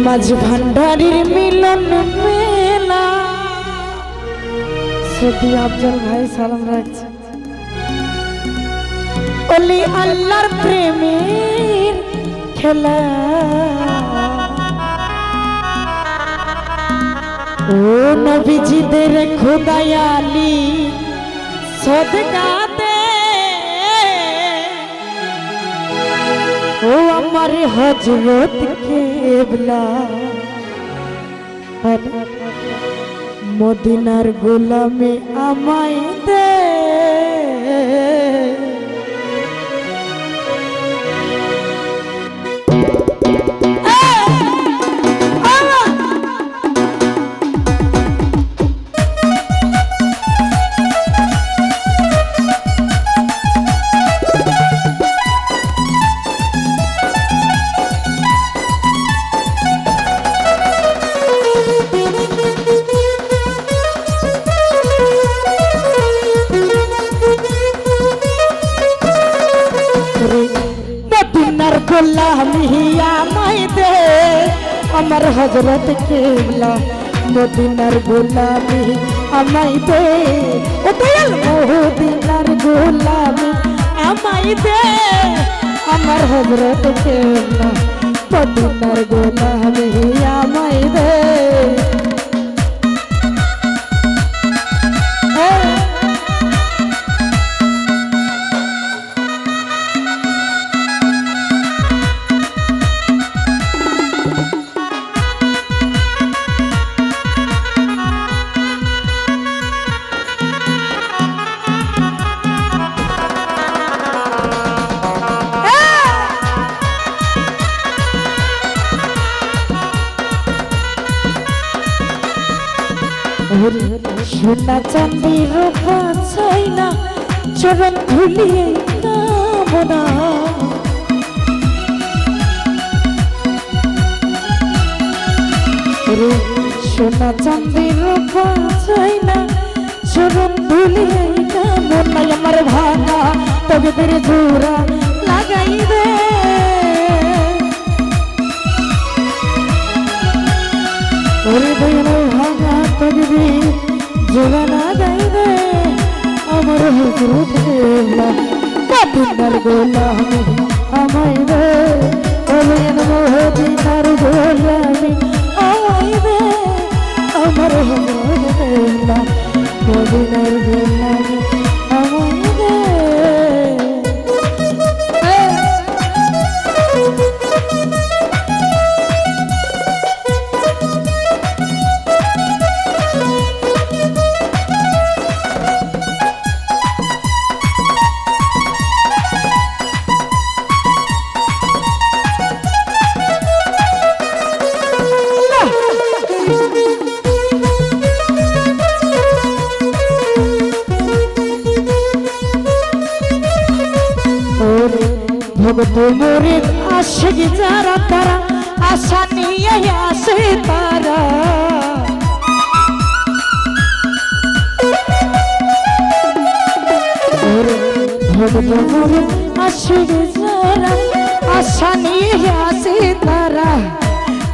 মাঝ ভান্ডারির মিলন মেলা সত্যি আফজল ভাই সালাম রাখছে ওলি আল্লাহর প্রেমের খেলা ও নবীজিদের খোদায়ালি সদকাতে ও আমার হযরত কেবলা মদিনার গোলামে আমায় দে গোলামিয়া মাই দে আমার হযরত কেবলা মদিনার গোলামি আমাই দে ও দয়াল মদিনার গোলামি আমাই দে আমার হযরত কেবলা মদিনার গোলামি আমাই দে সোনা চাঁদি রূপা চাই না চরণ ধুলিয়ে কামনা সোনা চাঁদি রূপা চাই না চরণ ধুলিয়ে কামনা আমার ভাঙা তকদির জোড়া লাগাই দে ওরে দয়াল ভাঙা তকদির জোড়া গাই দে আমার হযরত কেবলা মদিনার গোলামি আমায় দে ওরে মদিনার গোলামি আমায় দে আমার হযরত কেবলা মদিনার গোলামি আমায় দে ভগত মুরিদ আশিক যারা তারা আশা নিয়ে আসে তারা ভগত মুরিদ আশিক যারা আশা নিয়ে আসে তারা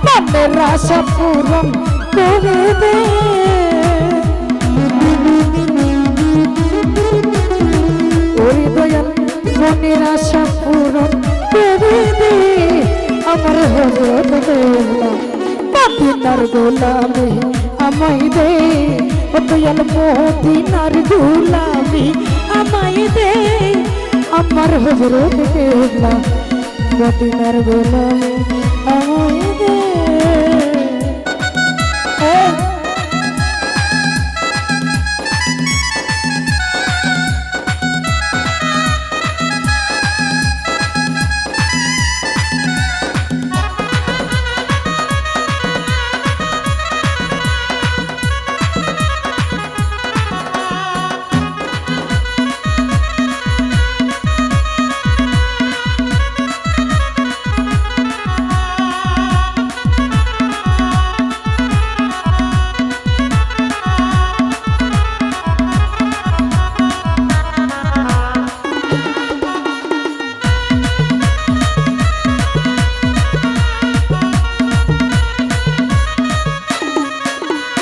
মনের আশা পূরণ করে দে ওরে দয়াল মনের আশা পূরণ করে দে আমার হযরত কেবলা মদিনার গোলামি আমায় দে ও দয়াল মদিনার গোলামি আমায় দে আমার হযরত কেবলা মদিনার গোলামি আমায় দে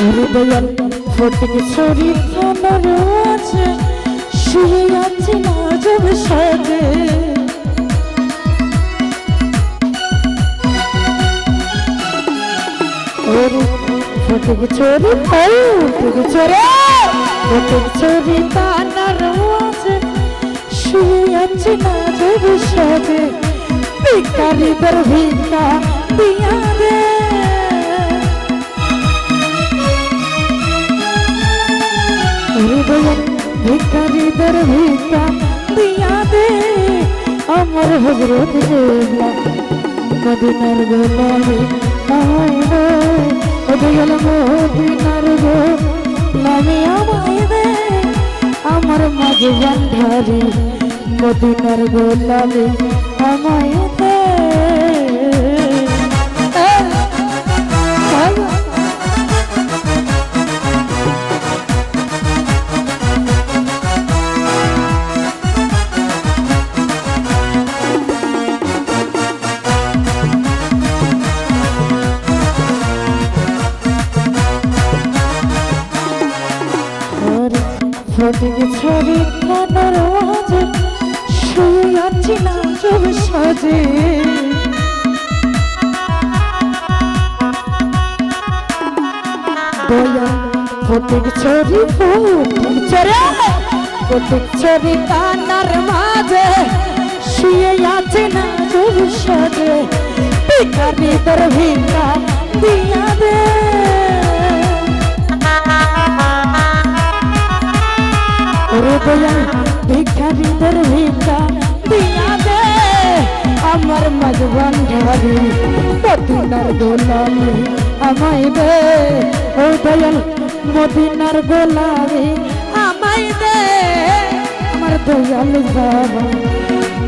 হৃদয়াল ফটিক শরীর থানার আছে শুয়ে আছে না জব সাজে ফটিক চোরি ফটিক চোরে ফটিক চোরি থানার আছে শুয়ে আছে না জব সাজে ভিখারিদের ভিক্ষা দিয়া দে হৃদয়াল ভিখারিদের ভিক্ষা দিয়া দে আমার হযরত দেবলা মদিনার গোলামি আমায় দে হৃদয়াল মদিনার গোলামি আমায় দে আমার মাঝে ভান্ডারি মদিনার গোলামি আমায় দে ফটিক ছড়ি খানার মাঝে শুয়ে আছি না জব সাজে দয়া ফটিক ছড়ি ফটিক ছড়ে ফটিক ছড়ি খানার মাঝে শুয়ে আছি না জব সাজে ভিখারিদের ভিক্ষা দিয়া দে হৃদয়াল ভিখারিদের ভিক্ষা দিয়া দে আমার মাঝ ভান্ডারি মদিনার গোলামি আমায় দে হৃদয়াল মদিনার গোলামি আমায় দে আমার দয়াল বাবা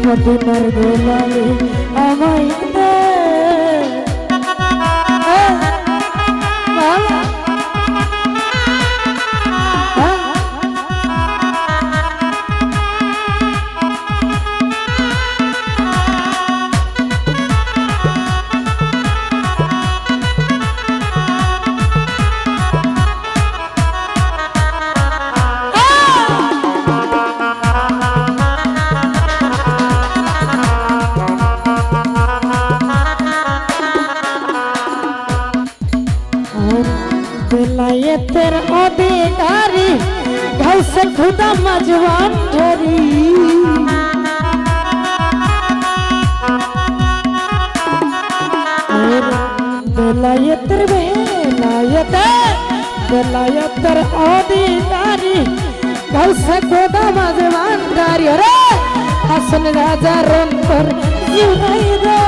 মদিনার গোলামি আমায় দে বেলায়েতের অধিকারী গাউসে খুদা মাজওয়ান ধরি বেলায়েতের অধিকারী গাউসে খুদা মাজওয়ান ধরি রে হাসন রাজার অন্তর জুড়াই দে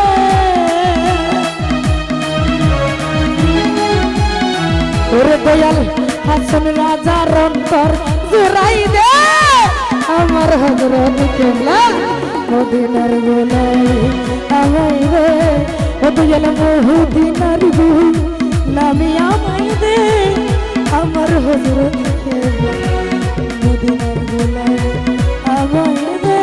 দয়াল হাসন রাজার অন্তর জুড়াই দে আমার হযরত কেবলা মদিনার গোলামি আমায় দে দয়াল মদিনার গোলামি আমায় দে আমার হযরত কেবলা মদিনার গোলামি আমায় দে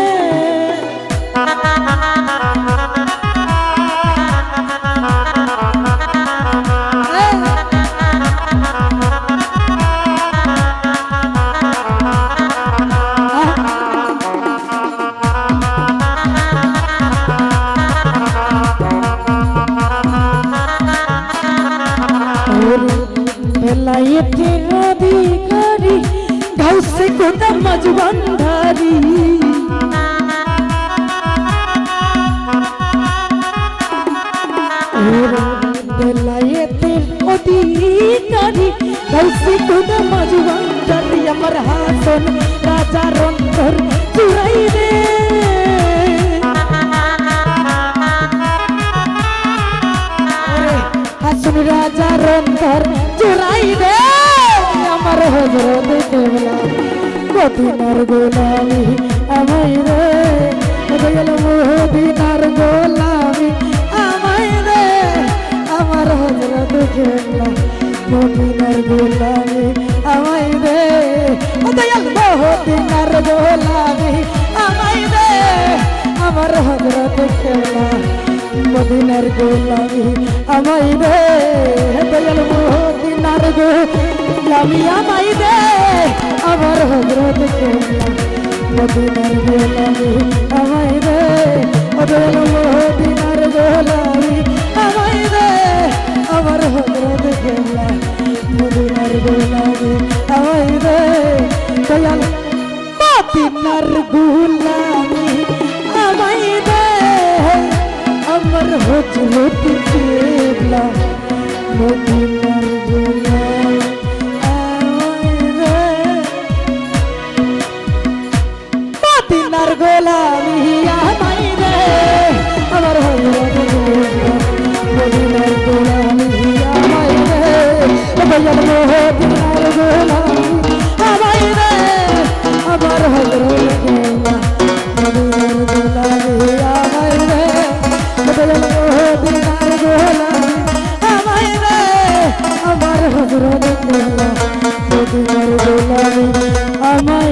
বেলায়েতের অধিকারী গাউসে খুদা মাজওয়ান ধরি বেলায়েতের অধিকারী গাউসে খুদা মাজওয়ান ধরি আমার হাসন রাজার অন্তর জুড়াই দে হাসন রাজার অন্তর জুড়াই দে আমার হযরত কেবলা মদিনার গোলামি আমায় দে দয়াল মদিনার গোলামি আমায় দে আমার হযরত কেবলা মদিনার গোলামি আমায় দে দয়াল মদিনার গোলামি আমায় দে আমার হযরত কেবলা মদিনার গোলামি আমায় দে দয়াল মদিনার গোলামি গোলামি আমায় দে আমার হযরত কেবলা মদিনার গোলামি আমায় দে ওদের মদিনার গোলামি আমায় দে আমার হযরত কেবলা মদিনার গোলামি আমায় দে দয়াল মদিনার গোলামি আমায় দে আমার হযরত কেবলা মদিনার গোলামি আমায় দে মদিনার গোলামি আমায় দে আমার হযরত কেবলা মদিনার গোলামি আমায় দে দয়াল মদিনার গোলামি আমায় দে আমার হযরত কেবলা মদিনার গোলামি আমায় দে দয়াল মদিনার গোলামি আমায় দে আমার হযরত কেবলা মদিনার গোলামি আমায়